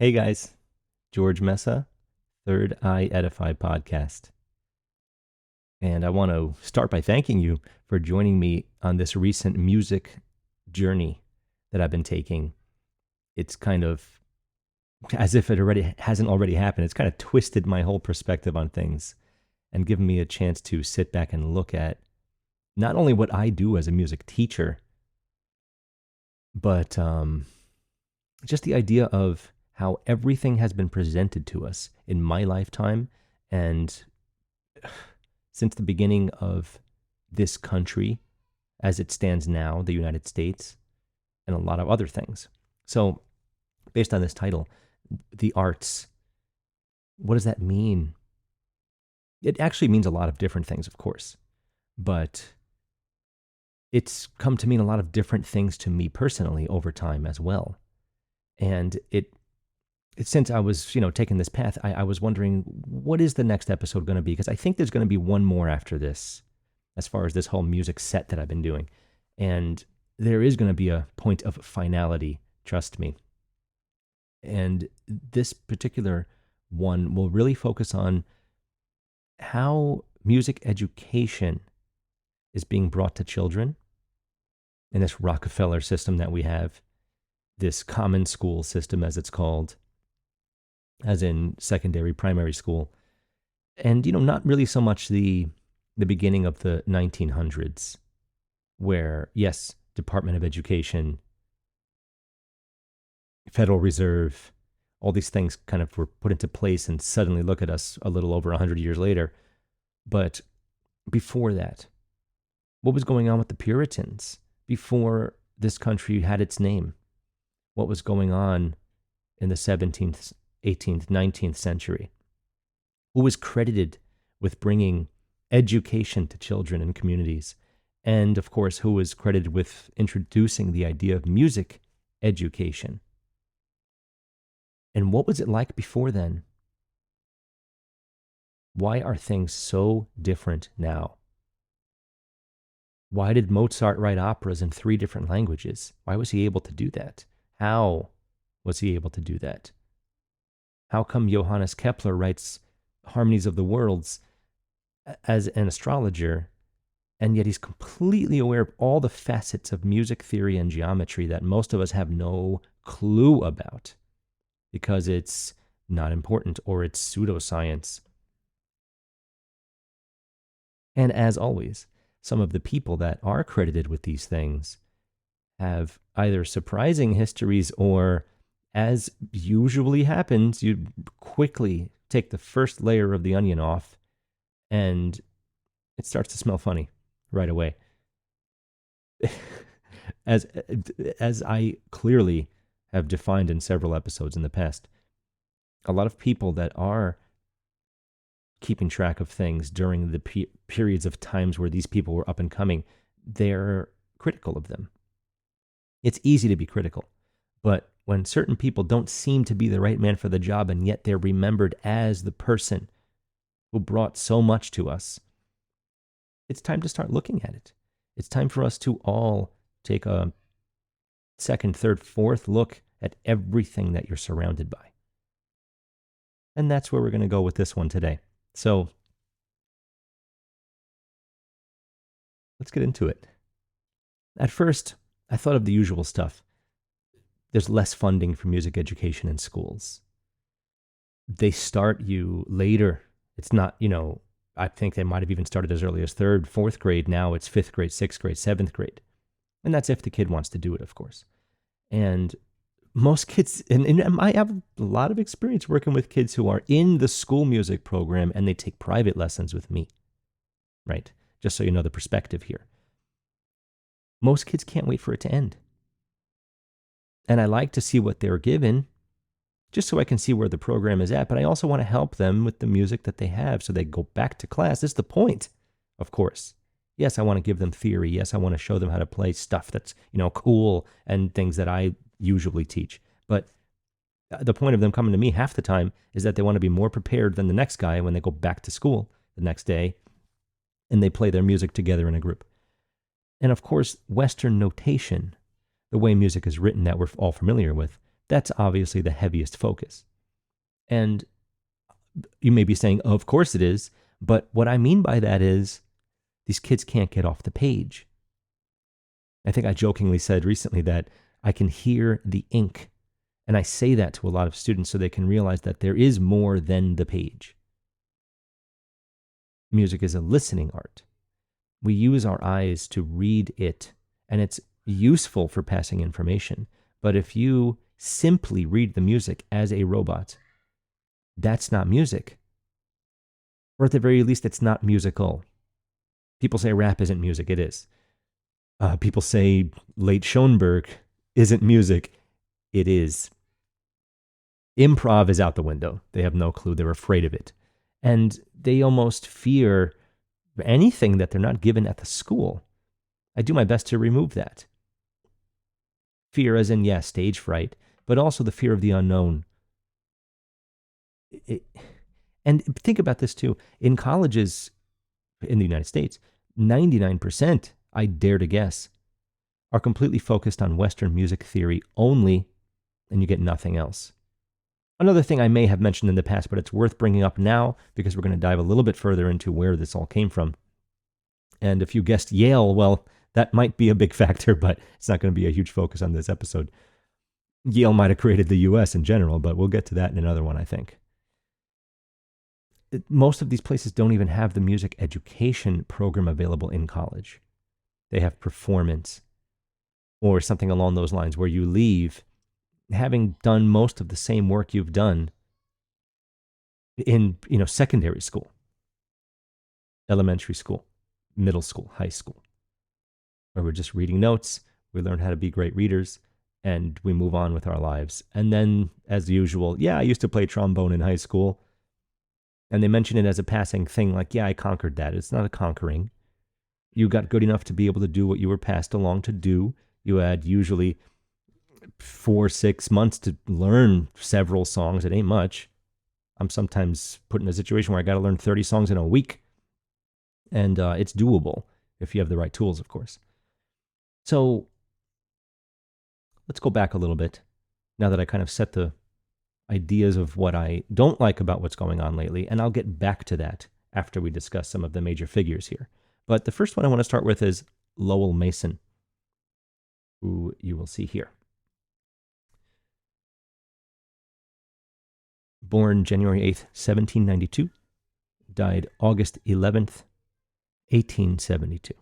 Hey guys, George Mesa, Third Eye Edify podcast. And I want to start by thanking you for joining me on this recent music journey that I've been taking. It's kind of as if it already hasn't already happened. It's kind of twisted my whole perspective on things and given me a chance to sit back and look at not only what I do as a music teacher, but just the idea of how everything has been presented to us in my lifetime and since the beginning of this country as it stands now, the United States, and a lot of other things. So, based on this title, the arts, what does that mean? It actually means a lot of different things, of course, but it's come to mean a lot of different things to me personally over time as well. And since I was, taking this path, I was wondering, what is the next episode going to be? Because I think there's going to be one more after this, as far as this whole music set that I've been doing. And there is going to be a point of finality, trust me. And this particular one will really focus on how music education is being brought to children in this Rockefeller system that we have, this common school system, as it's called, as in secondary, primary school. And, not really so much the beginning of the 1900s, where, yes, Department of Education, Federal Reserve, all these things kind of were put into place, and suddenly look at us a little over 100 years later. But before that, what was going on with the Puritans before this country had its name? What was going on in the 17th, 18th, 19th century? Who was credited with bringing education to children and communities? And of course, who was credited with introducing the idea of music education? And what was it like before then? Why are things so different now? Why did Mozart write operas in 3 different languages? Why was he able to do that? How was he able to do that? How come Johannes Kepler writes Harmonies of the Worlds as an astrologer, and yet he's completely aware of all the facets of music theory and geometry that most of us have no clue about because it's not important or it's pseudoscience? And as always, some of the people that are credited with these things have either surprising histories or, as usually happens, you quickly take the first layer of the onion off and it starts to smell funny right away. as I clearly have defined in several episodes in the past, a lot of people that are keeping track of things during the periods of times where these people were up and coming, they're critical of them. It's easy to be critical, but when certain people don't seem to be the right man for the job, and yet they're remembered as the person who brought so much to us, it's time to start looking at it. It's time for us to all take a second, third, fourth look at everything that you're surrounded by. And that's where we're going to go with this one today. So let's get into it. At first, I thought of the usual stuff. There's less funding for music education in schools. They start you later. It's not, I think they might have even started as early as 3rd, 4th grade. Now it's 5th grade, 6th grade, 7th grade. And that's if the kid wants to do it, of course. And most kids, and I have a lot of experience working with kids who are in the school music program and they take private lessons with me, right? Just so you know the perspective here. Most kids can't wait for it to end. And I like to see what they're given just so I can see where the program is at. But I also want to help them with the music that they have so they go back to class. This is the point, of course. Yes, I want to give them theory. Yes, I want to show them how to play stuff that's, cool and things that I usually teach. But the point of them coming to me half the time is that they want to be more prepared than the next guy when they go back to school the next day and they play their music together in a group. And of course, Western notation, the way music is written that we're all familiar with, That's obviously the heaviest focus. And you may be saying, of course it is. But what I mean by that is these kids can't get off the page. I think I jokingly said recently that I can hear the ink. And I say that to a lot of students so they can realize that there is more than the page. Music is a listening art. We use our eyes to read it, and it's useful for passing information. But if you simply read the music as a robot, that's not music. Or at the very least, it's not musical. People say rap isn't music. It is. People say late Schoenberg isn't music. It is. Improv is out the window. They have no clue. They're afraid of it. And they almost fear anything that they're not given at the school. I do my best to remove that. Fear as in, yes, stage fright, but also the fear of the unknown. And think about this too. In colleges in the United States, 99%, I dare to guess, are completely focused on Western music theory only, and you get nothing else. Another thing I may have mentioned in the past, but it's worth bringing up now because we're going to dive a little bit further into where this all came from. And if you guessed Yale, well, that might be a big factor, but it's not going to be a huge focus on this episode. Yale might have created the U.S. in general, but we'll get to that in another one, I think. Most of these places don't even have the music education program available in college. They have performance or something along those lines where you leave having done most of the same work you've done in, secondary school, elementary school, middle school, high school, where we're just reading notes, we learn how to be great readers, and we move on with our lives. And then, as usual, I used to play trombone in high school, and they mention it as a passing thing, like, I conquered that. It's not a conquering. You got good enough to be able to do what you were passed along to do. You had usually 4-6 months to learn several songs. It ain't much. I'm sometimes put in a situation where I got to learn 30 songs in a week. And it's doable if you have the right tools, of course. So let's go back a little bit now that I kind of set the ideas of what I don't like about what's going on lately. And I'll get back to that after we discuss some of the major figures here. But the first one I want to start with is Lowell Mason, who you will see here. Born January 8th, 1792, died August 11th, 1872.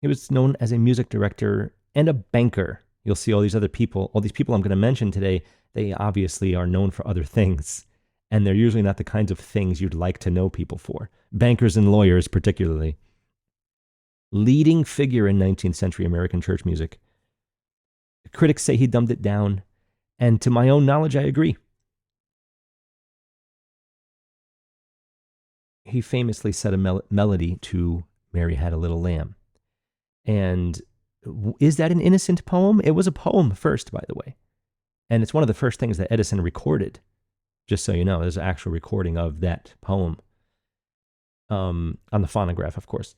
He was known as a music director and a banker. You'll see all these people I'm going to mention today, they obviously are known for other things, and they're usually not the kinds of things you'd like to know people for. Bankers and lawyers particularly. Leading figure in 19th century American church music. Critics say he dumbed it down, and to my own knowledge, I agree. He famously set a melody to Mary Had a Little Lamb. And is that an innocent poem? It was a poem first, by the way. And it's one of the first things that Edison recorded. Just so you know, there's an actual recording of that poem on the phonograph, of course.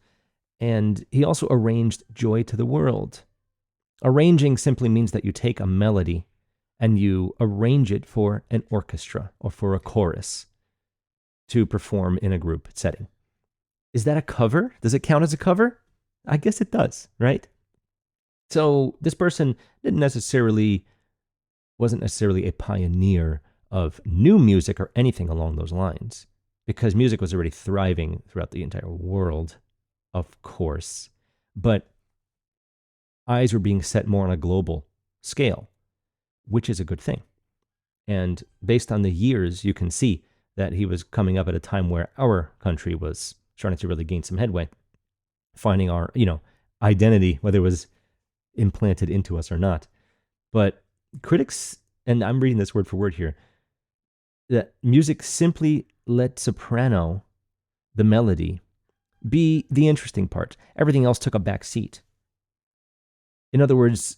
And he also arranged Joy to the World. Arranging simply means that you take a melody and you arrange it for an orchestra or for a chorus to perform in a group setting. Is that a cover? Does it count as a cover? I guess it does, right? So this person wasn't necessarily a pioneer of new music or anything along those lines, because music was already thriving throughout the entire world, of course. But eyes were being set more on a global scale, which is a good thing. And based on the years, you can see that he was coming up at a time where our country was starting to really gain some headway, finding our, identity, whether it was implanted into us or not. But critics, and I'm reading this word for word here, that music simply let soprano, the melody, be the interesting part. Everything else took a back seat. In other words,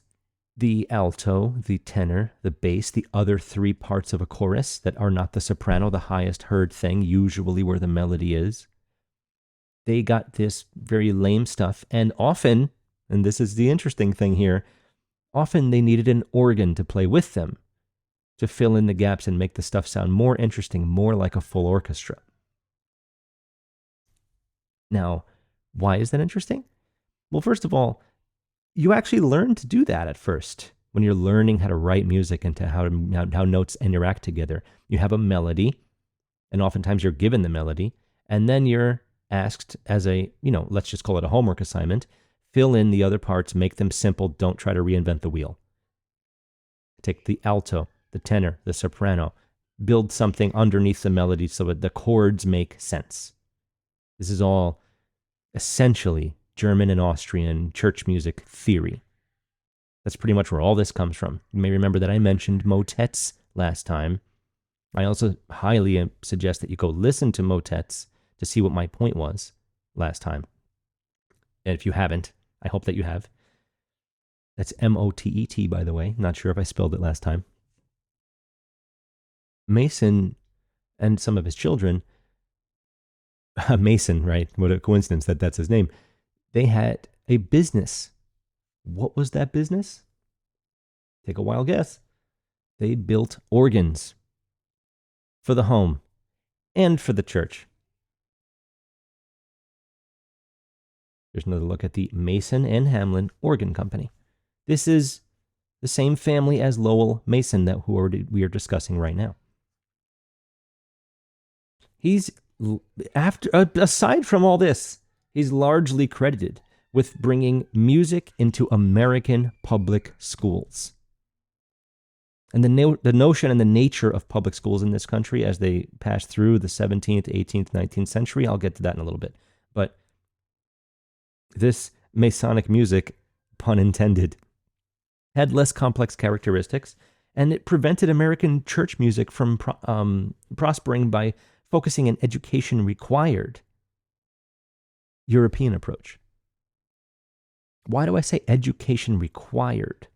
the alto, the tenor, the bass, the other three parts of a chorus that are not the soprano, the highest heard thing, usually where the melody is, they got this very lame stuff. And often, and this is the interesting thing here, Often they needed an organ to play with them, to fill in the gaps and make the stuff sound more interesting, more like a full orchestra. Now, why is that interesting? Well, first of all, you actually learn to do that at first when you're learning how to write music and how notes interact together. You have a melody, and oftentimes you're given the melody, and then you're asked as a, let's just call it a homework assignment, fill in the other parts, make them simple, don't try to reinvent the wheel. Take the alto, the tenor, the soprano, build something underneath the melody so that the chords make sense. This is all essentially German and Austrian church music theory. That's pretty much where all this comes from. You may remember that I mentioned motets last time. I also highly suggest that you go listen to motets to see what my point was last time. And if you haven't, I hope that you have. That's M-O-T-E-T, by the way. Not sure if I spelled it last time. Mason and some of his children, Mason, right? What a coincidence that that's his name. They had a business. What was that business? Take a wild guess. They built organs for the home and for the church. Here's another look at the Mason and Hamlin Organ Company. This is the same family as Lowell Mason that we are discussing right now. Aside from all this, he's largely credited with bringing music into American public schools. And the notion and the nature of public schools in this country as they pass through the 17th, 18th, 19th century, I'll get to that in a little bit. But this Masonic music, pun intended, had less complex characteristics, and it prevented American church music from prospering by focusing an education required European approach. Why do I say education required?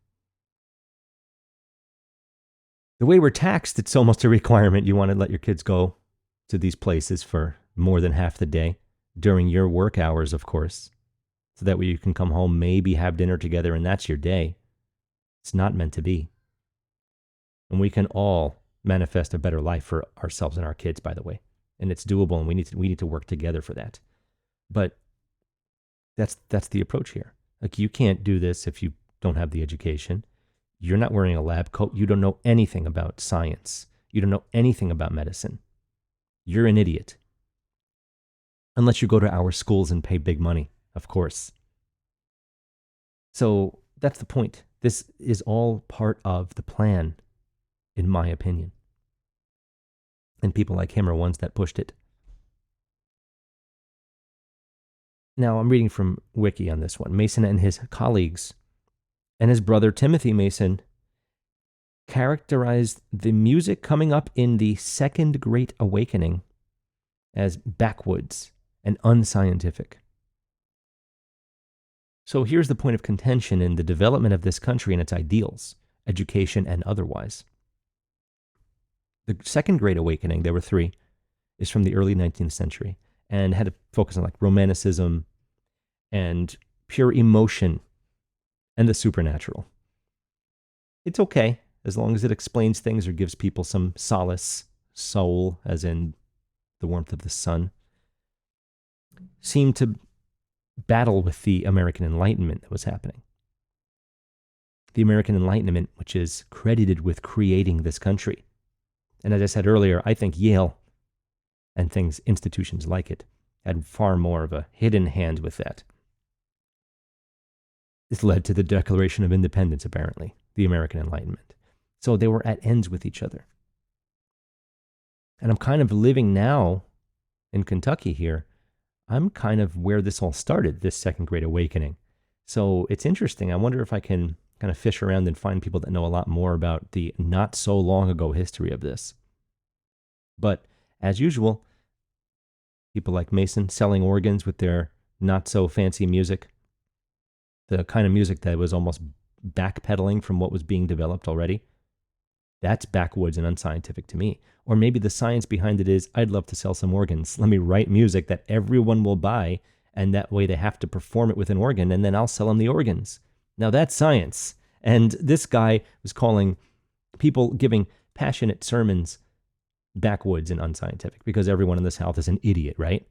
The way we're taxed, it's almost a requirement. You want to let your kids go to these places for more than half the day during your work hours, of course, so that way you can come home, maybe have dinner together, and that's your day. It's not meant to be. And we can all manifest a better life for ourselves and our kids, by the way. And it's doable, and we need to work together for that. But that's the approach here. Like, you can't do this if you don't have the education. You're not wearing a lab coat. You don't know anything about science. You don't know anything about medicine. You're an idiot. Unless you go to our schools and pay big money, of course. So that's the point. This is all part of the plan, in my opinion. And people like him are ones that pushed it. Now, I'm reading from Wiki on this one. Mason and his colleagues and his brother Timothy Mason characterized the music coming up in the Second Great Awakening as backwoods and unscientific. So here's the point of contention in the development of this country and its ideals, education and otherwise. The Second Great Awakening, there were three, is from the early 19th century and had a focus on like romanticism and pure emotion and the supernatural. It's okay as long as it explains things or gives people some solace, soul, as in the warmth of the sun. Seemed to battle with the American Enlightenment that was happening. The American Enlightenment, which is credited with creating this country. And as I said earlier, I think Yale and institutions like it, had far more of a hidden hand with that. This led to the Declaration of Independence, apparently, the American Enlightenment. So they were at ends with each other. And I'm kind of living now in Kentucky here. I'm kind of where this all started, this Second Great Awakening. So it's interesting. I wonder if I can kind of fish around and find people that know a lot more about the not so long ago history of this. But as usual, people like Mason selling organs with their not so fancy music, the kind of music that was almost backpedaling from what was being developed already, that's backwoods and unscientific to me. Or maybe the science behind it is, I'd love to sell some organs. Let me write music that everyone will buy, and that way they have to perform it with an organ, and then I'll sell them the organs. Now that's science, And this guy was calling people giving passionate sermons backwoods and unscientific because everyone in the South is an idiot, right?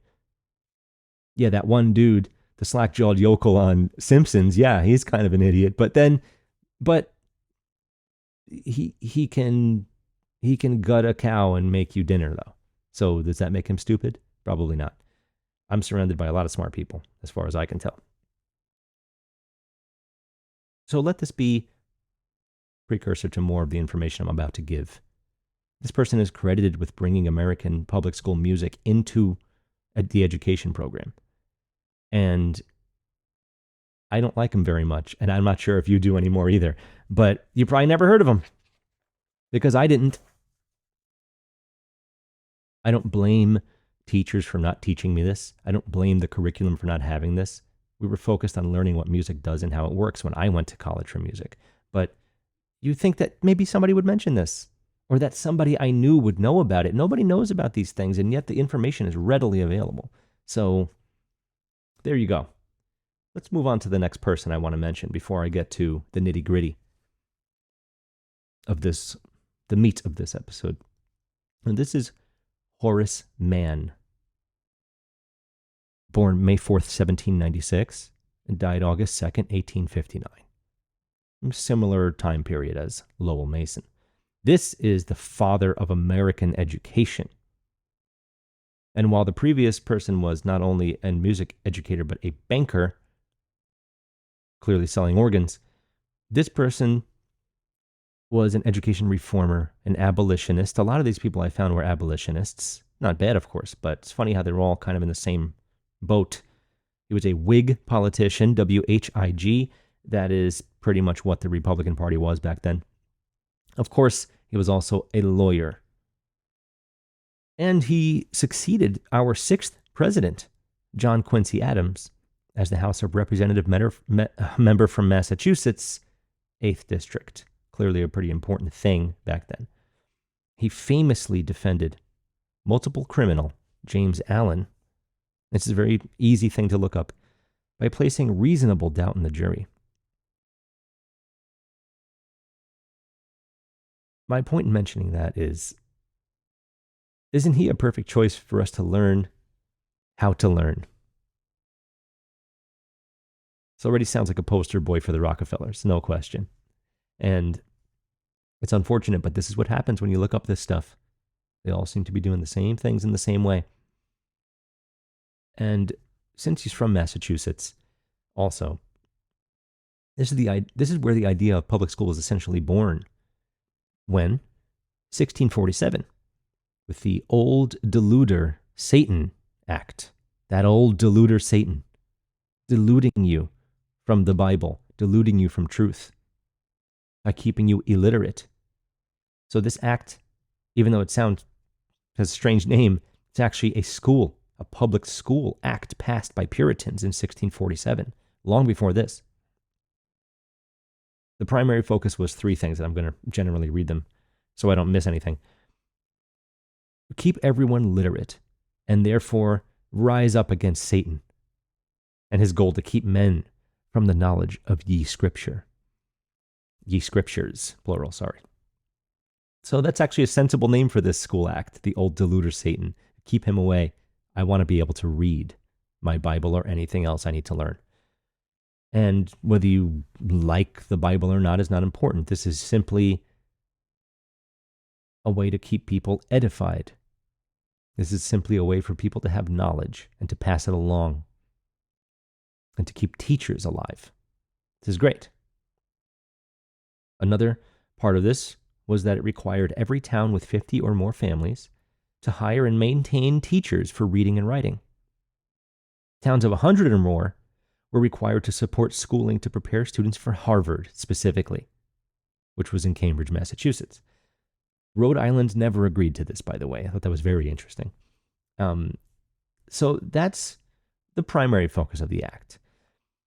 Yeah, that one dude, the slack-jawed yokel on Simpsons, yeah, he's kind of an idiot. But he can gut a cow and make you dinner though. So does that make him stupid? Probably not. I'm surrounded by a lot of smart people, as far as I can tell. So let this be precursor to more of the information I'm about to give. This person is credited with bringing American public school music into the education program. And I don't like him very much, and I'm not sure if you do anymore either, but you probably never heard of him because I didn't. I don't blame teachers for not teaching me this. I don't blame the curriculum for not having this. We were focused on learning what music does and how it works when I went to college for music. But you think that maybe somebody would mention this or that somebody I knew would know about it. Nobody knows about these things, and yet the information is readily available. So there you go. Let's move on to the next person I want to mention before I get to the nitty-gritty of this, the meat of this episode. And this is Horace Mann, born May 4th, 1796, and died August 2nd, 1859. Similar time period as Lowell Mason. This is the father of American education. And while the previous person was not only a music educator, but a banker, clearly selling organs, this person was an education reformer, an abolitionist. A lot of these people I found were abolitionists. Not bad, of course, but it's funny how they're all kind of in the same boat. He was a Whig politician, W-H-I-G. That is pretty much what the Republican Party was back then. Of course, he was also a lawyer. And he succeeded our sixth president, John Quincy Adams, as the House of Representative member from Massachusetts, 8th District. Clearly a pretty important thing back then. He famously defended multiple criminal James Allen. This is a very easy thing to look up, by placing reasonable doubt in the jury. My point in mentioning that is, isn't he a perfect choice for us to learn how to learn? This already sounds like a poster boy for the Rockefellers, no question. And it's unfortunate, but this is what happens when you look up this stuff. They all seem to be doing the same things in the same way. And since he's from Massachusetts, also, this is where the idea of public school is essentially born. When? 1647, with the Old Deluder Satan Act. That old deluder Satan, deluding you from the Bible, deluding you from truth, by keeping you illiterate. So this act, even though it has a strange name, it's actually a public school act passed by Puritans in 1647, long before this. The primary focus was three things, and I'm going to generally read them so I don't miss anything. Keep everyone literate, and therefore rise up against Satan, and his goal to keep men from the knowledge of ye scriptures, plural, sorry. So that's actually a sensible name for this school act, the Old Deluder Satan. Keep him away. I want to be able to read my Bible or anything else I need to learn. And whether you like the Bible or not is not important. This is simply a way to keep people edified. This is simply a way for people to have knowledge and to pass it along and to keep teachers alive. This is great. Another part of this was that it required every town with 50 or more families to hire and maintain teachers for reading and writing. Towns of 100 or more were required to support schooling to prepare students for Harvard specifically, which was in Cambridge, Massachusetts. Rhode Island never agreed to this, by the way. I thought that was very interesting. So that's the primary focus of the act.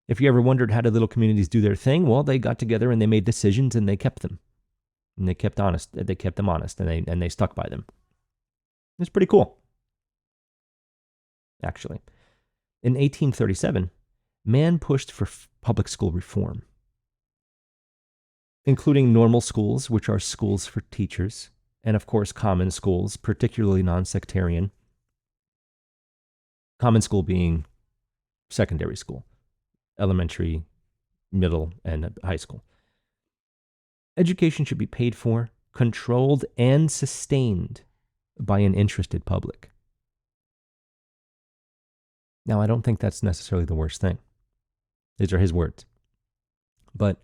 If you ever wondered how did little communities do their thing, well, they got together and they made decisions and they kept them. And they kept honest. They kept them honest and they stuck by them. It's pretty cool, actually. In 1837, Mann pushed for public school reform. including normal schools, which are schools for teachers, and of course, common schools, particularly non-sectarian. Common school being secondary school, elementary, middle, and high school. Education should be paid for, controlled, and sustained by an interested public. Now, I don't think that's necessarily the worst thing. These are his words. But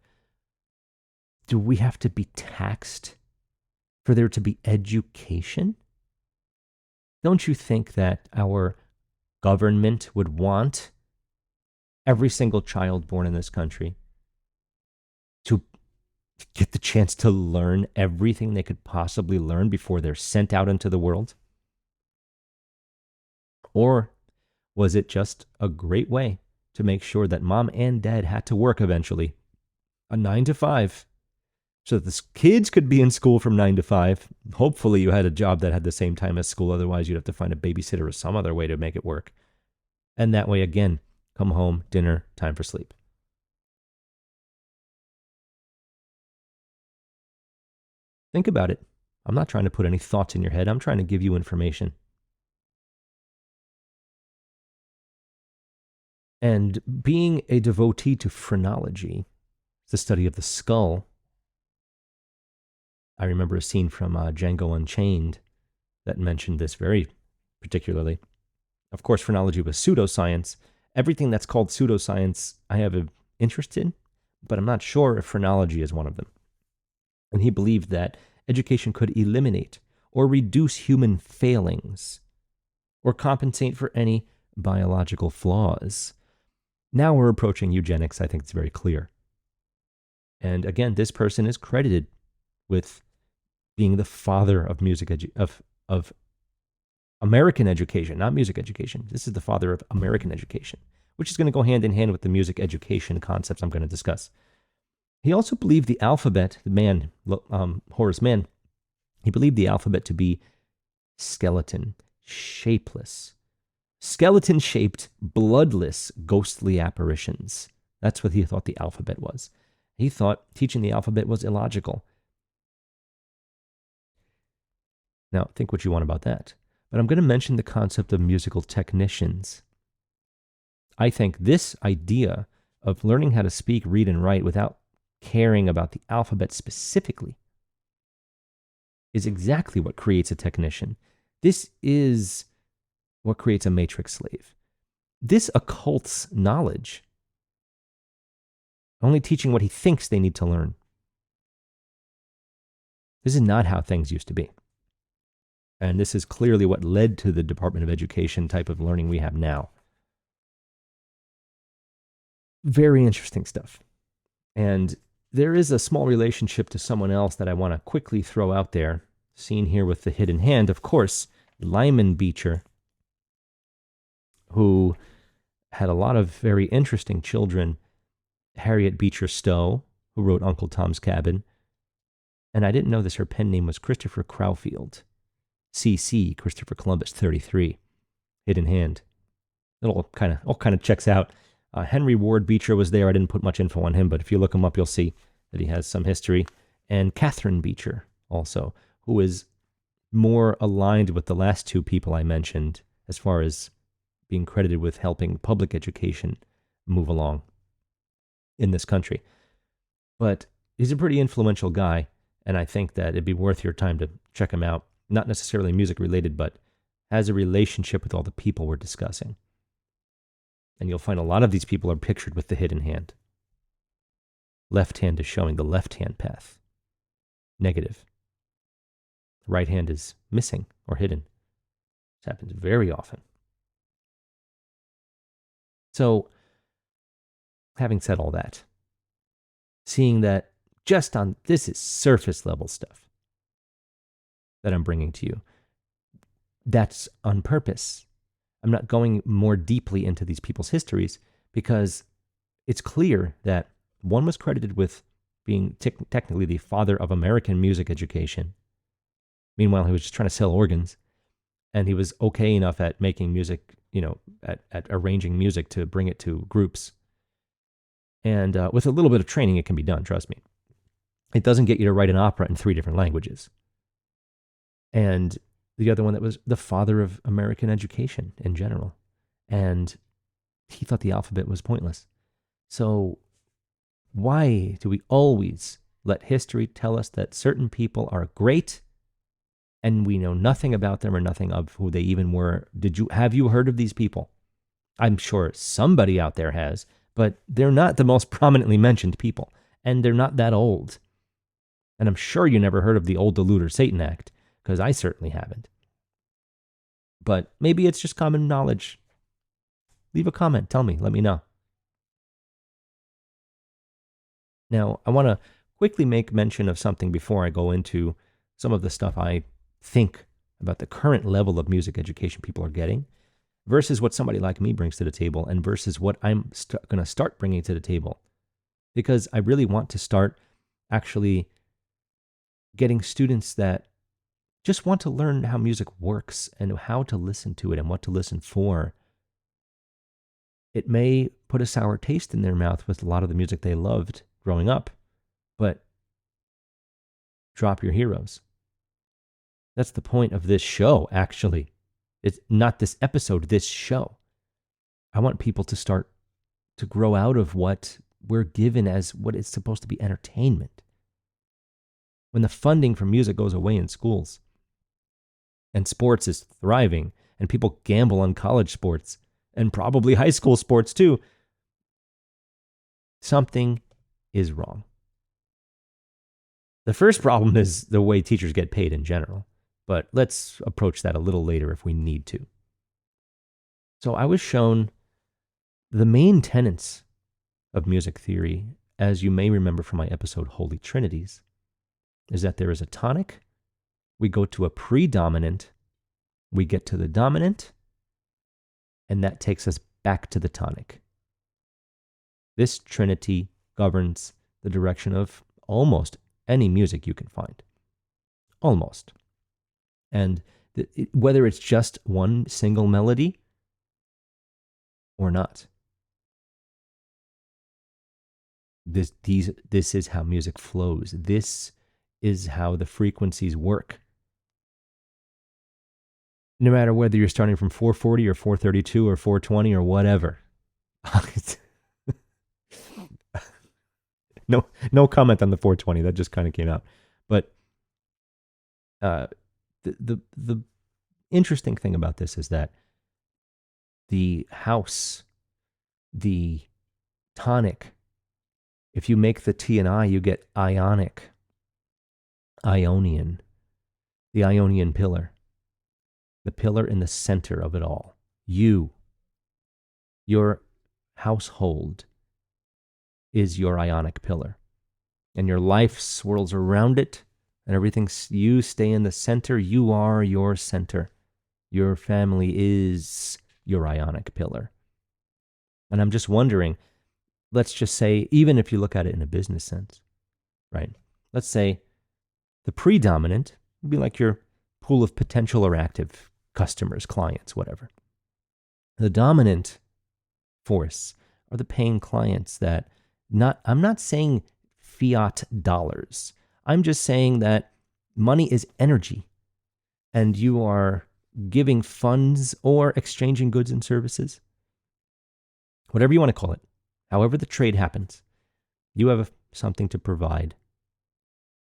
do we have to be taxed for there to be education? Don't you think that our government would want every single child born in this country to get the chance to learn everything they could possibly learn before they're sent out into the world? Or was it just a great way to make sure that mom and dad had to work eventually, a 9 to 5, so that the kids could be in school from 9 to 5? Hopefully you had a job that had the same time as school. Otherwise, you'd have to find a babysitter or some other way to make it work. And that way, again, come home, dinner, time for sleep. Think about it. I'm not trying to put any thoughts in your head. I'm trying to give you information. And being a devotee to phrenology, the study of the skull, I remember a scene from Django Unchained that mentioned this very particularly. Of course, phrenology was pseudoscience. Everything that's called pseudoscience, I have an interest in, but I'm not sure if phrenology is one of them. And he believed that education could eliminate or reduce human failings or compensate for any biological flaws. Now we're approaching eugenics. I think it's very clear. And again, this person is credited with being the father of of American education, not music education. This is the father of American education, which is going to go hand in hand with the music education concepts I'm going to discuss. He also believed the alphabet, the man, Horace Mann, he believed the alphabet to be skeleton, shapeless, skeleton-shaped, bloodless, ghostly apparitions. That's what he thought the alphabet was. He thought teaching the alphabet was illogical. Now, think what you want about that. But I'm going to mention the concept of musical technicians. I think this idea of learning how to speak, read, and write without caring about the alphabet specifically is exactly what creates a technician. This is what creates a matrix slave. This occults knowledge, only teaching what he thinks they need to learn. This is not how things used to be. And this is clearly what led to the Department of Education type of learning we have now. Very interesting stuff. And there is a small relationship to someone else that I want to quickly throw out there, seen here with the hidden hand. Of course, Lyman Beecher, who had a lot of very interesting children. Harriet Beecher Stowe, who wrote Uncle Tom's Cabin. And I didn't know this, her pen name was Christopher Crowfield. CC, Christopher Columbus, 33, hidden hand. It all kind of checks out. Henry Ward Beecher was there. I didn't put much info on him, but if you look him up, you'll see that he has some history. And Catherine Beecher also, who is more aligned with the last two people I mentioned as far as being credited with helping public education move along in this country. But he's a pretty influential guy, and I think that it'd be worth your time to check him out. Not necessarily music related, but has a relationship with all the people we're discussing. And you'll find a lot of these people are pictured with the hidden hand. Left hand is showing the left hand path. Negative. The right hand is missing or hidden. This happens very often. So, having said all that, seeing that just on this is surface level stuff that I'm bringing to you. That's on purpose. I'm not going more deeply into these people's histories because it's clear that one was credited with being technically the father of American music education. Meanwhile, he was just trying to sell organs, and he was okay enough at making music, at arranging music to bring it to groups. And with a little bit of training, it can be done, trust me. It doesn't get you to write an opera in 3 different languages. And the other one that was the father of American education in general. And he thought the alphabet was pointless. So why do we always let history tell us that certain people are great and we know nothing about them or nothing of who they even were? Have you heard of these people? I'm sure somebody out there has, but they're not the most prominently mentioned people, and they're not that old. And I'm sure you never heard of the Old Deluder Satan Act, because I certainly haven't. But maybe it's just common knowledge. Leave a comment. Tell me. Let me know. Now, I want to quickly make mention of something before I go into some of the stuff I think about the current level of music education people are getting versus what somebody like me brings to the table and versus what I'm going to start bringing to the table. Because I really want to start actually getting students that just want to learn how music works and how to listen to it and what to listen for. It may put a sour taste in their mouth with a lot of the music they loved growing up, but drop your heroes. That's the point of this show, actually. It's not this episode, this show. I want people to start to grow out of what we're given as what is supposed to be entertainment. When the funding for music goes away in schools and sports is thriving and people gamble on college sports and probably high school sports too, something is wrong. The first problem is the way teachers get paid in general, but let's approach that a little later if we need to. So I was shown the main tenets of music theory, as you may remember from my episode Holy Trinities, is that there is a tonic, we go to a predominant, we get to the dominant, and that takes us back to the tonic. This trinity governs the direction of almost any music you can find. Almost. And whether it's just one single melody or not. This is how music flows. This is how the frequencies work. No matter whether you're starting from 440 or 432 or 420 or whatever. No comment on the 420. That just kind of came out. But the interesting thing about this is that the house, the tonic, if you make the T and I, you get ionic, Ionian, the Ionian pillar, the pillar in the center of it all. Your household is your ionic pillar, and your life swirls around it, and everything, you stay in the center. You are your center. Your family is your ionic pillar. And I'm just wondering, let's just say, even if you look at it in a business sense, right? Let's say the predominant would be like your pool of potential or active customers, clients, whatever. The dominant force are the paying clients that I'm not saying fiat dollars. I'm just saying that money is energy, and you are giving funds or exchanging goods and services, whatever you want to call it, however the trade happens, you have something to provide.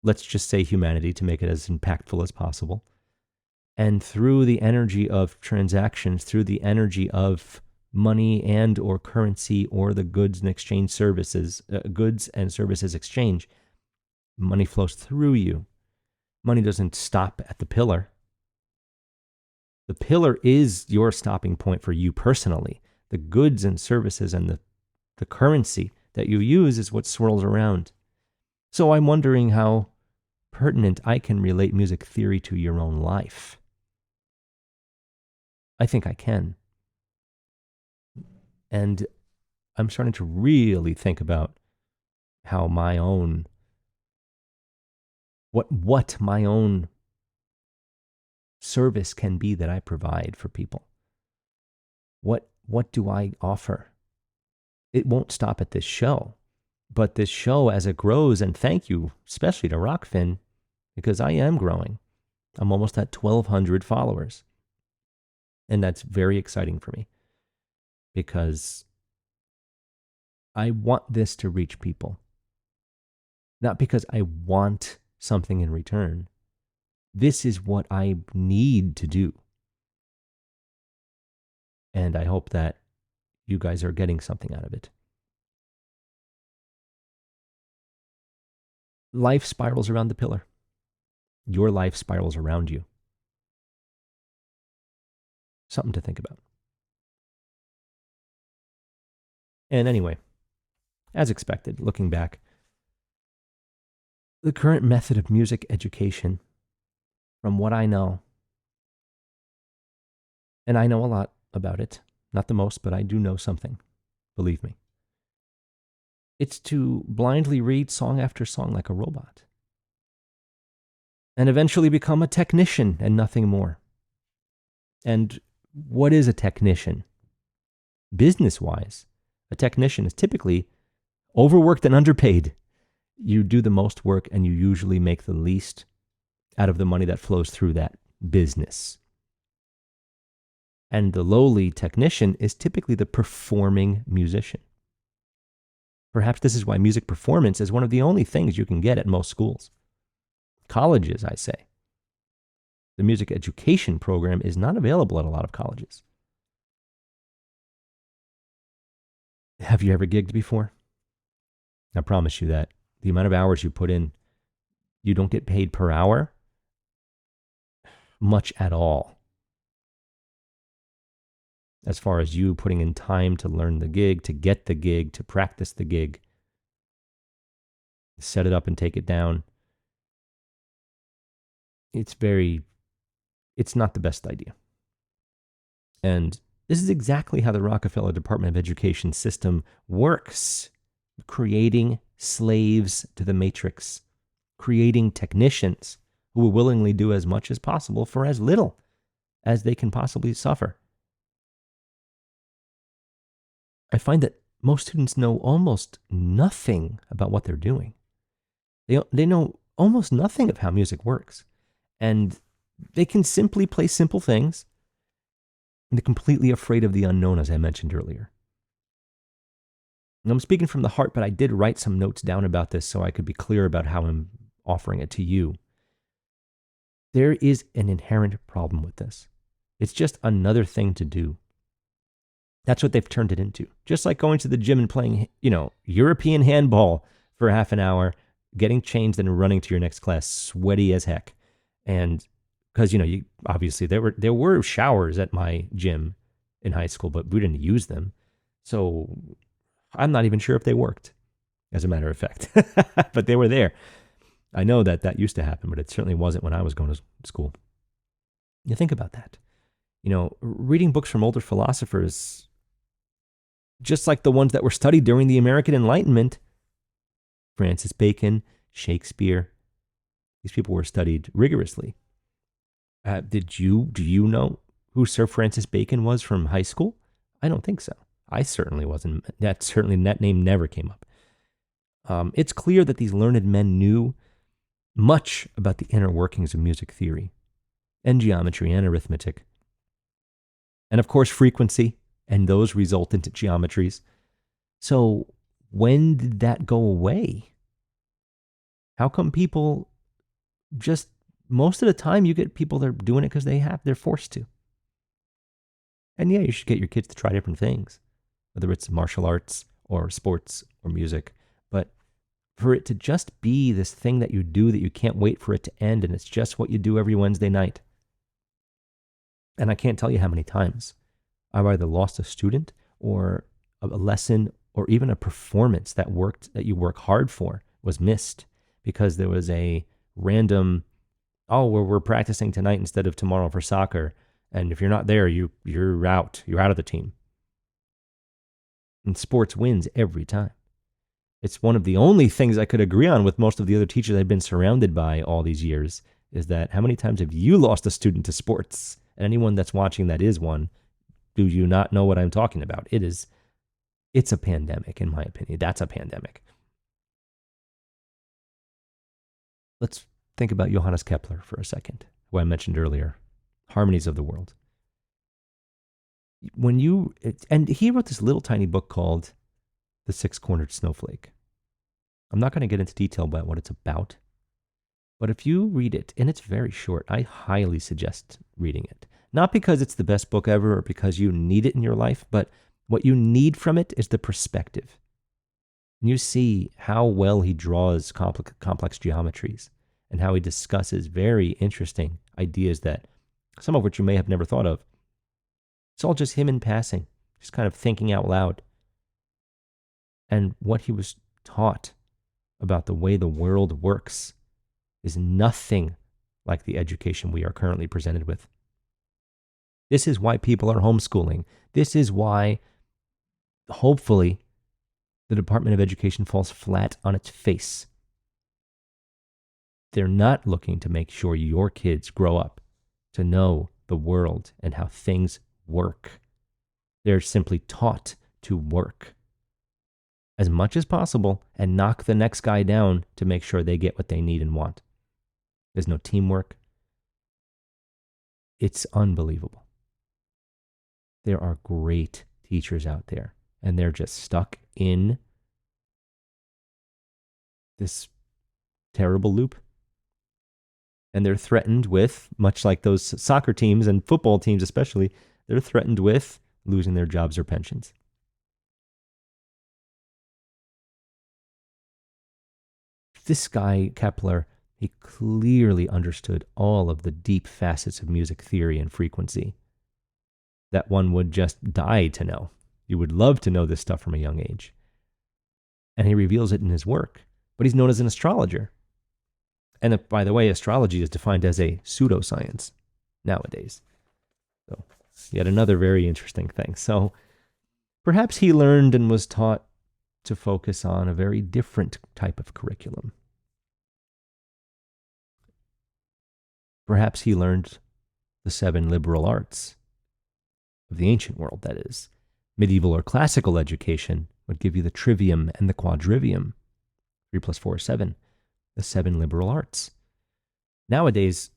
Let's just say humanity to make it as impactful as possible. And through the energy of transactions, through the energy of money and or currency or the goods and exchange services, goods and services exchange, money flows through you. Money doesn't stop at the pillar. The pillar is your stopping point for you personally. The goods and services and the currency that you use is what swirls around. So I'm wondering how pertinent I can relate music theory to your own life. I think I can. And I'm starting to really think about how my own, what my own service can be that I provide for people. What do I offer? It won't stop at this show. But this show, as it grows, and thank you, especially to Rockfin, because I am growing. I'm almost at 1,200 followers. And that's very exciting for me because I want this to reach people. Not because I want something in return. This is what I need to do. And I hope that you guys are getting something out of it. Life spirals around the pillar. Your life spirals around you. Something to think about. And anyway, as expected, looking back, the current method of music education, from what I know, and I know a lot about it, not the most, but I do know something, believe me. It's to blindly read song after song like a robot, and eventually become a technician and nothing more. And what is a technician? Business-wise, a technician is typically overworked and underpaid. You do the most work and you usually make the least out of the money that flows through that business. And the lowly technician is typically the performing musician. Perhaps this is why music performance is one of the only things you can get at most schools. Colleges, I say. The music education program is not available at a lot of colleges. Have you ever gigged before? I promise you that the amount of hours you put in, you don't get paid per hour much at all. As far as you putting in time to learn the gig, to get the gig, to practice the gig, set it up and take it down. It's not the best idea. And this is exactly how the Rockefeller Department of Education system works, creating slaves to the matrix, creating technicians who will willingly do as much as possible for as little as they can possibly suffer. I find that most students know almost nothing about what they're doing. They know almost nothing of how music works. And they can simply play simple things. And they're completely afraid of the unknown, as I mentioned earlier. And I'm speaking from the heart, but I did write some notes down about this so I could be clear about how I'm offering it to you. There is an inherent problem with this. It's just another thing to do. That's what they've turned it into. Just like going to the gym and playing, European handball for half an hour, getting changed and running to your next class, sweaty as heck. And because, obviously there were showers at my gym in high school, but we didn't use them. So I'm not even sure if they worked, as a matter of fact. But they were there. I know that used to happen, but it certainly wasn't when I was going to school. You think about that. Reading books from older philosophers, just like the ones that were studied during the American Enlightenment, Francis Bacon, Shakespeare, these people were studied rigorously. Do you know who Sir Francis Bacon was from high school? I don't think so. I certainly wasn't. That name never came up. It's clear that these learned men knew much about the inner workings of music theory and geometry and arithmetic. And of course, frequency and those resultant geometries. So when did that go away? How come people just, most of the time you get people that are doing it because they're forced to. And yeah, you should get your kids to try different things, whether it's martial arts or sports or music. But for it to just be this thing that you do that you can't wait for it to end, and it's just what you do every Wednesday night. And I can't tell you how many times I've either lost a student or a lesson or even a performance that you work hard for was missed because there was a random, we're practicing tonight instead of tomorrow for soccer. And if you're not there, you're out. You're out of the team. And sports wins every time. It's one of the only things I could agree on with most of the other teachers I've been surrounded by all these years, is that how many times have you lost a student to sports? And anyone that's watching that is one, do you not know what I'm talking about? It's a pandemic, in my opinion. That's a pandemic. Let's think about Johannes Kepler for a second, who I mentioned earlier, Harmonies of the World. And he wrote this little tiny book called The Six-Cornered Snowflake. I'm not going to get into detail about what it's about, but if you read it, and it's very short, I highly suggest reading it. Not because it's the best book ever or because you need it in your life, but what you need from it is the perspective. And you see how well he draws complex geometries and how he discusses very interesting ideas that some of which you may have never thought of. It's all just him in passing, just kind of thinking out loud. And what he was taught about the way the world works is nothing like the education we are currently presented with. This is why people are homeschooling. This is why, hopefully, the Department of Education falls flat on its face. They're not looking to make sure your kids grow up to know the world and how things work. They're simply taught to work as much as possible and knock the next guy down to make sure they get what they need and want. There's no teamwork. It's unbelievable. There are great teachers out there, and they're just stuck in this terrible loop. And they're threatened with, much like those soccer teams and football teams especially, they're threatened with losing their jobs or pensions. This guy, Kepler, he clearly understood all of the deep facets of music theory and frequency that one would just die to know. You would love to know this stuff from a young age. And he reveals it in his work. But he's known as an astrologer. And by the way, astrology is defined as a pseudoscience nowadays. So, yet another very interesting thing. So, perhaps he learned and was taught to focus on a very different type of curriculum. Perhaps he learned the 7 liberal arts of the ancient world, that is. Medieval or classical education would give you the trivium and the quadrivium. 3 plus 4 is 7. The 7 liberal arts. Nowadays,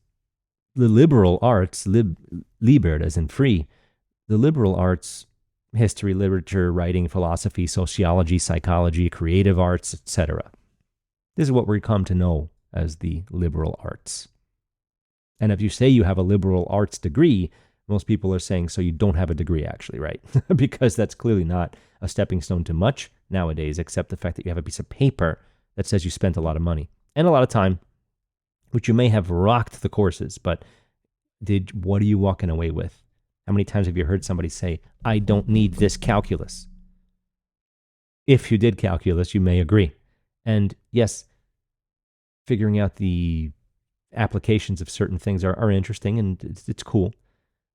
the liberal arts, liber as in free, the liberal arts, history, literature, writing, philosophy, sociology, psychology, creative arts, etc. This is what we come to know as the liberal arts. And if you say you have a liberal arts degree, most people are saying, so you don't have a degree actually, right? Because that's clearly not a stepping stone to much nowadays, except the fact that you have a piece of paper that says you spent a lot of money and a lot of time, which you may have rocked the courses, but what are you walking away with? How many times have you heard somebody say, I don't need this calculus? If you did calculus, you may agree. And yes, figuring out the applications of certain things are interesting and it's cool.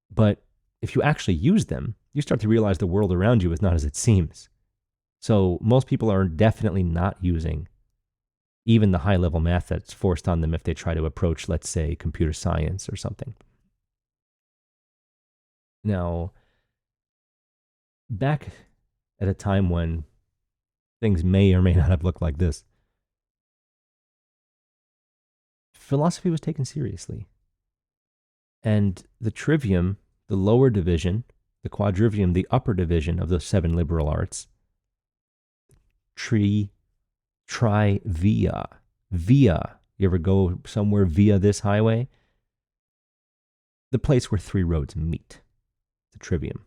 But if you actually use them, you start to realize the world around you is not as it seems. So most people are definitely not using even the high-level math that's forced on them if they try to approach, let's say, computer science or something. Now, back at a time when things may or may not have looked like this, philosophy was taken seriously. And the trivium, the lower division, the quadrivium, the upper division of the 7 liberal arts, via. You ever go somewhere via this highway? The place where 3 roads meet, the trivium.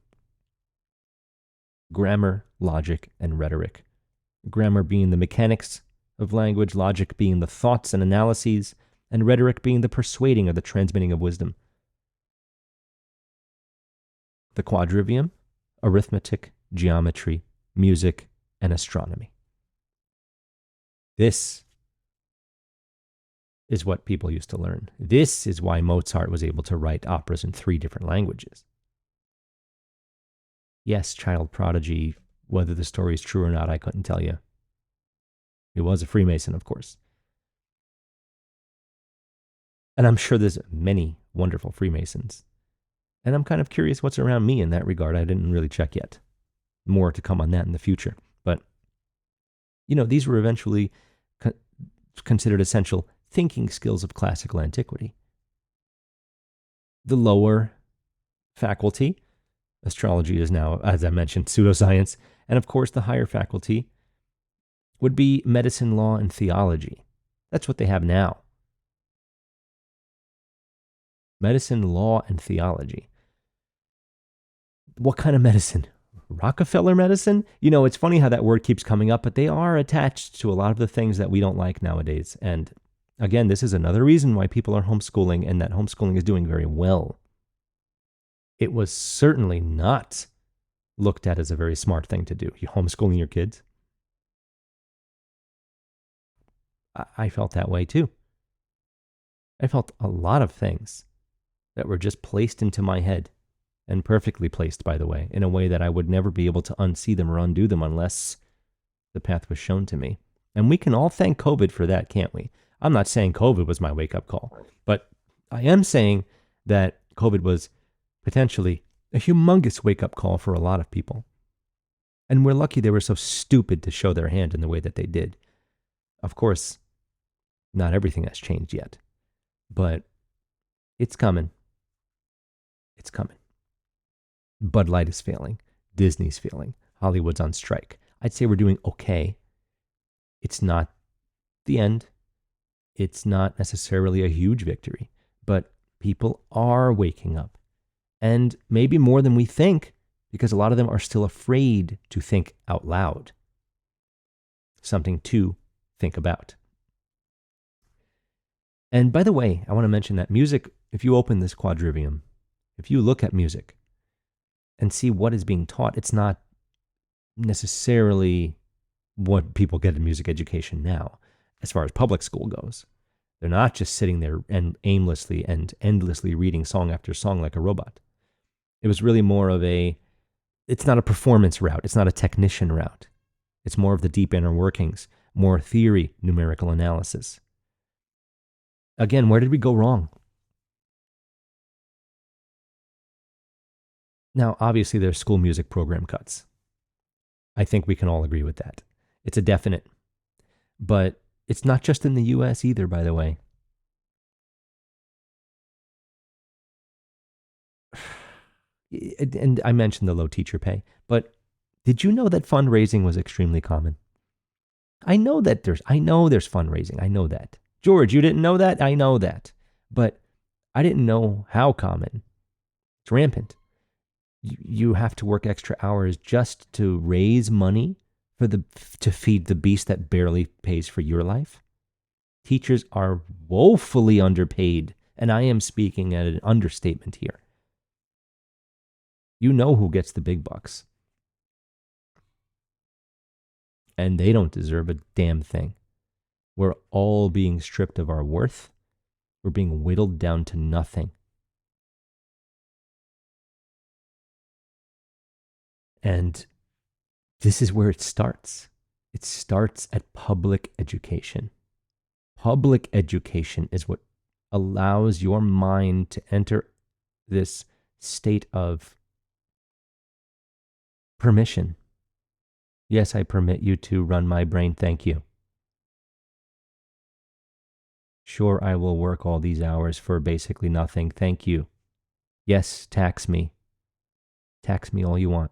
Grammar, logic, and rhetoric. Grammar being the mechanics of language, logic being the thoughts and analyses, and rhetoric being the persuading or the transmitting of wisdom. The quadrivium, arithmetic, geometry, music, and astronomy. This is what people used to learn. This is why Mozart was able to write operas in 3 different languages. Yes, child prodigy, whether the story is true or not, I couldn't tell you. He was a Freemason, of course. And I'm sure there's many wonderful Freemasons. And I'm kind of curious what's around me in that regard. I didn't really check yet. More to come on that in the future. But, these were eventually considered essential thinking skills of classical antiquity. The lower faculty, astrology is now, as I mentioned, pseudoscience, and of course the higher faculty would be medicine, law, and theology. That's what they have now. Medicine, law, and theology. What kind of medicine? Rockefeller medicine? You know, it's funny how that word keeps coming up, but they are attached to a lot of the things that we don't like nowadays. And again, this is another reason why people are homeschooling and that homeschooling is doing very well. It was certainly not looked at as a very smart thing to do. You homeschooling your kids? I felt that way too. I felt a lot of things that were just placed into my head, and perfectly placed, by the way, in a way that I would never be able to unsee them or undo them unless the path was shown to me. And we can all thank COVID for that, can't we? I'm not saying COVID was my wake-up call, but I am saying that COVID was potentially a humongous wake-up call for a lot of people. And we're lucky they were so stupid to show their hand in the way that they did. Of course, not everything has changed yet, but it's coming. It's coming. Bud Light is failing. Disney's failing. Hollywood's on strike. I'd say we're doing okay. It's not the end. It's not necessarily a huge victory, but people are waking up. And maybe more than we think, because a lot of them are still afraid to think out loud. Something to think about. And by the way, I want to mention that music, if you open this quadrivium, if you look at music and see what is being taught, it's not necessarily what people get in music education now, as far as public school goes. They're not just sitting there and aimlessly and endlessly reading song after song like a robot. It was really more of it's not a performance route. It's not a technician route. It's more of the deep inner workings, more theory, numerical analysis. Again, where did we go wrong? Now, obviously, there's school music program cuts. I think we can all agree with that. It's a definite. But it's not just in the U.S. either, by the way. And I mentioned the low teacher pay, but did you know that fundraising was extremely common? I know there's fundraising. I know that. George, you didn't know that? I know that. But I didn't know how common. It's rampant. You have to work extra hours just to raise money to feed the beast that barely pays for your life. Teachers are woefully underpaid, and I am speaking at an understatement here. You know who gets the big bucks. And they don't deserve a damn thing. We're all being stripped of our worth. We're being whittled down to nothing. And this is where it starts. It starts at public education. Public education is what allows your mind to enter this state of permission. Yes, I permit you to run my brain. Thank you. Sure, I will work all these hours for basically nothing. Thank you. Yes, tax me. Tax me all you want.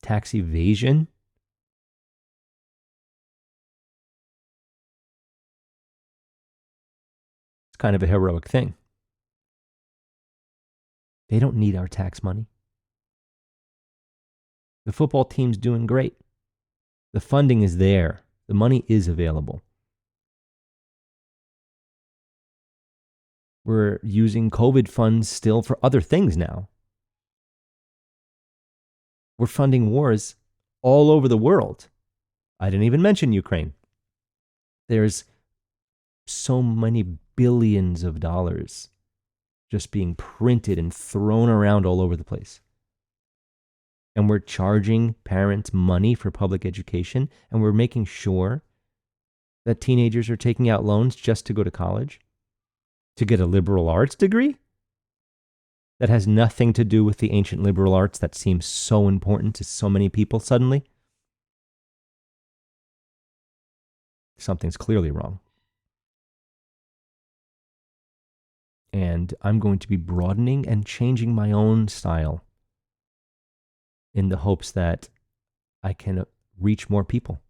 Tax evasion? It's kind of a heroic thing. They don't need our tax money. The football team's doing great. The funding is there. The money is available. We're using COVID funds still for other things now. We're funding wars all over the world. I didn't even mention Ukraine. There's so many billions of dollars just being printed and thrown around all over the place. And we're charging parents money for public education, and we're making sure that teenagers are taking out loans just to go to college, to get a liberal arts degree that has nothing to do with the ancient liberal arts that seems so important to so many people suddenly. something's clearly wrong. And I'm going to be broadening and changing my own style in the hopes that I can reach more people.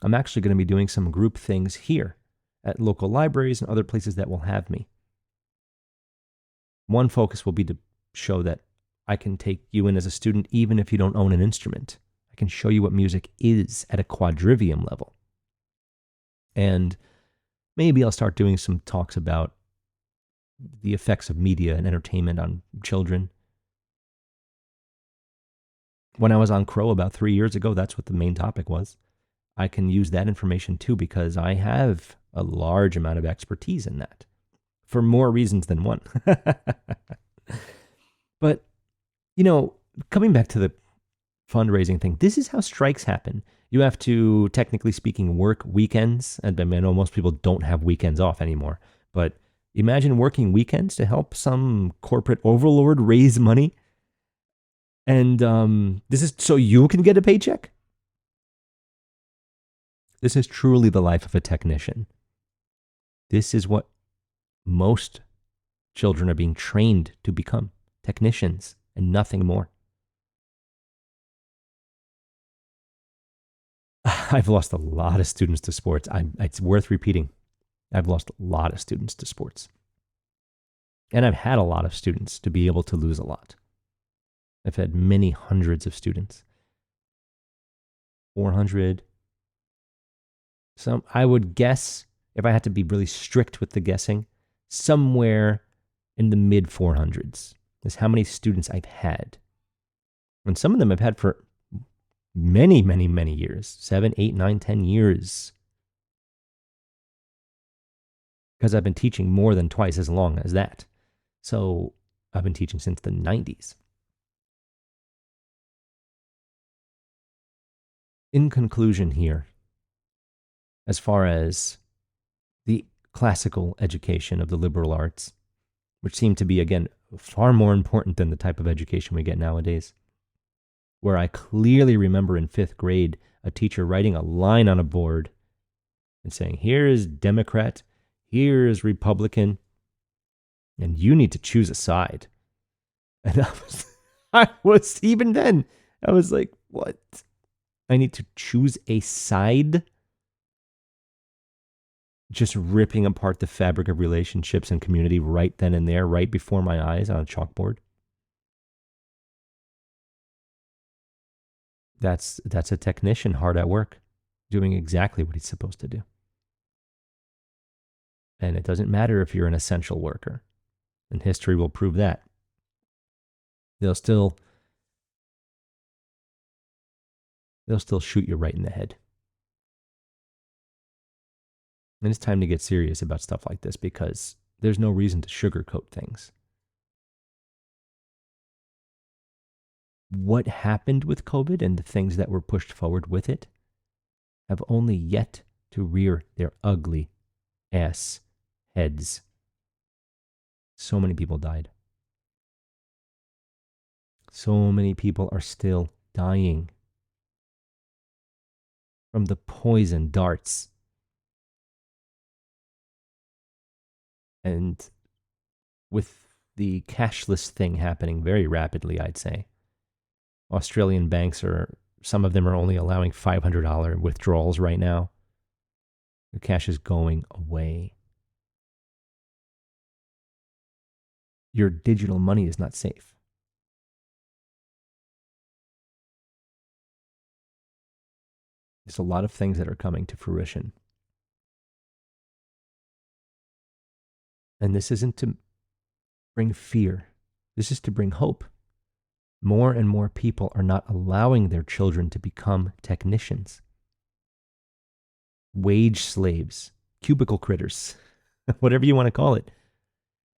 I'm actually going to be doing some group things here at local libraries and other places that will have me. One focus will be to show that I can take you in as a student even if you don't own an instrument. I can show you what music is at a quadrivium level. And maybe I'll start doing some talks about the effects of media and entertainment on children. When I was on Crow about 3 years ago, that's what the main topic was. I can use that information too because I have a large amount of expertise in that for more reasons than one. But, coming back to the fundraising thing, this is how strikes happen. You have to, technically speaking, work weekends. And I know most people don't have weekends off anymore, but imagine working weekends to help some corporate overlord raise money. And this is so you can get a paycheck? This is truly the life of a technician. This is what most children are being trained to become, technicians and nothing more. I've lost a lot of students to sports. It's worth repeating. I've lost a lot of students to sports. And I've had a lot of students to be able to lose a lot. I've had many hundreds of students. 400. I would guess, if I had to be really strict with the guessing, somewhere in the mid 400s is how many students I've had. And some of them I've had for many, many, many years, 7, 8, 9, 10 years. Because I've been teaching more than twice as long as that. So I've been teaching since the 90s. In conclusion here, as far as the classical education of the liberal arts, which seem to be, again, far more important than the type of education we get nowadays, where I clearly remember in 5th grade a teacher writing a line on a board and saying, here is Democrat, here is Republican, and you need to choose a side. And I was even then, I was like, what? I need to choose a side? Just ripping apart the fabric of relationships and community right then and there, right before my eyes on a chalkboard. That's a technician hard at work, doing exactly what he's supposed to do. And it doesn't matter if you're an essential worker, and history will prove that. They'll still shoot you right in the head. And it's time to get serious about stuff like this because there's no reason to sugarcoat things. What happened with COVID and the things that were pushed forward with it have only yet to rear their ugly ass heads. So many people died. So many people are still dying from the poison darts. And with the cashless thing happening very rapidly, I'd say, Australian banks some of them are only allowing $500 withdrawals right now. The cash is going away. Your digital money is not safe. There's a lot of things that are coming to fruition. And this isn't to bring fear. This is to bring hope. More and more people are not allowing their children to become technicians. Wage slaves, cubicle critters, whatever you want to call it.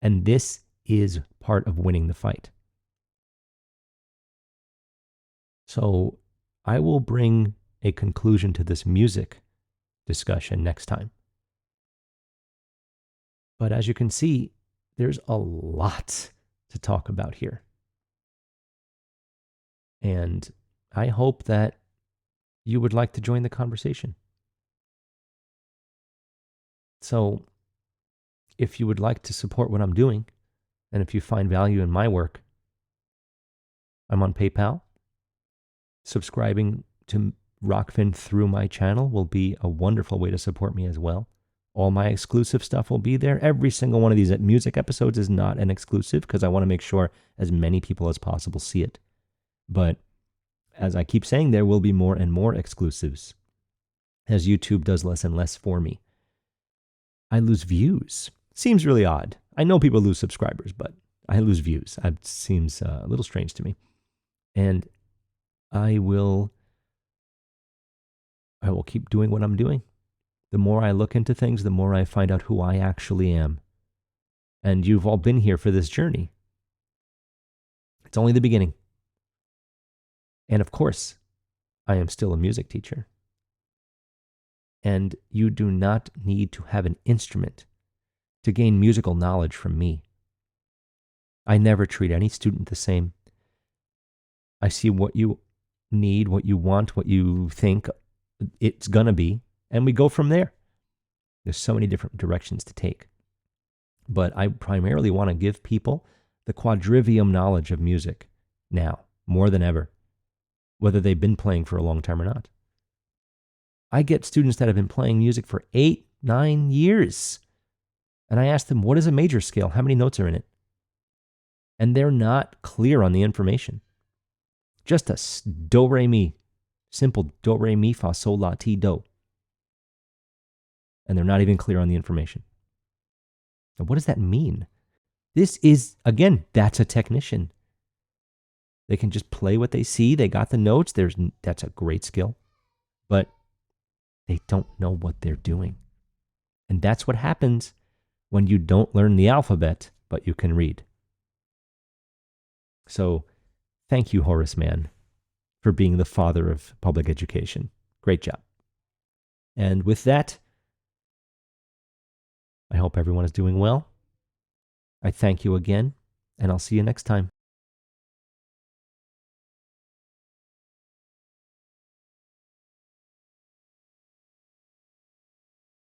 And this is part of winning the fight. So I will bring a conclusion to this music discussion next time. But as you can see, there's a lot to talk about here. And I hope that you would like to join the conversation. So if you would like to support what I'm doing, and if you find value in my work, I'm on PayPal. Subscribing to Rockfin through my channel will be a wonderful way to support me as well. All my exclusive stuff will be there. Every single one of these music episodes is not an exclusive because I want to make sure as many people as possible see it. But as I keep saying, there will be more and more exclusives as YouTube does less and less for me. I lose views. Seems really odd. I know people lose subscribers, but I lose views. It seems a little strange to me. And I will keep doing what I'm doing. The more I look into things, the more I find out who I actually am. And you've all been here for this journey. It's only the beginning. And of course, I am still a music teacher. And you do not need to have an instrument to gain musical knowledge from me. I never treat any student the same. I see what you need, what you want, what you think it's going to be, and we go from there. There's so many different directions to take. But I primarily want to give people the quadrivium knowledge of music now, more than ever, whether they've been playing for a long time or not. I get students that have been playing music for 8, 9 years. And I ask them, what is a major scale? How many notes are in it? And they're not clear on the information. Just a do, re, mi. Simple do, re, mi, fa, sol, la, ti, do. And they're not even clear on the information. And what does that mean? This is, again, that's a technician. They can just play what they see. They got the notes. That's a great skill. But they don't know what they're doing. And that's what happens when you don't learn the alphabet, but you can read. So thank you, Horace Mann, for being the father of public education. Great job. And with that, I hope everyone is doing well. I thank you again, and I'll see you next time.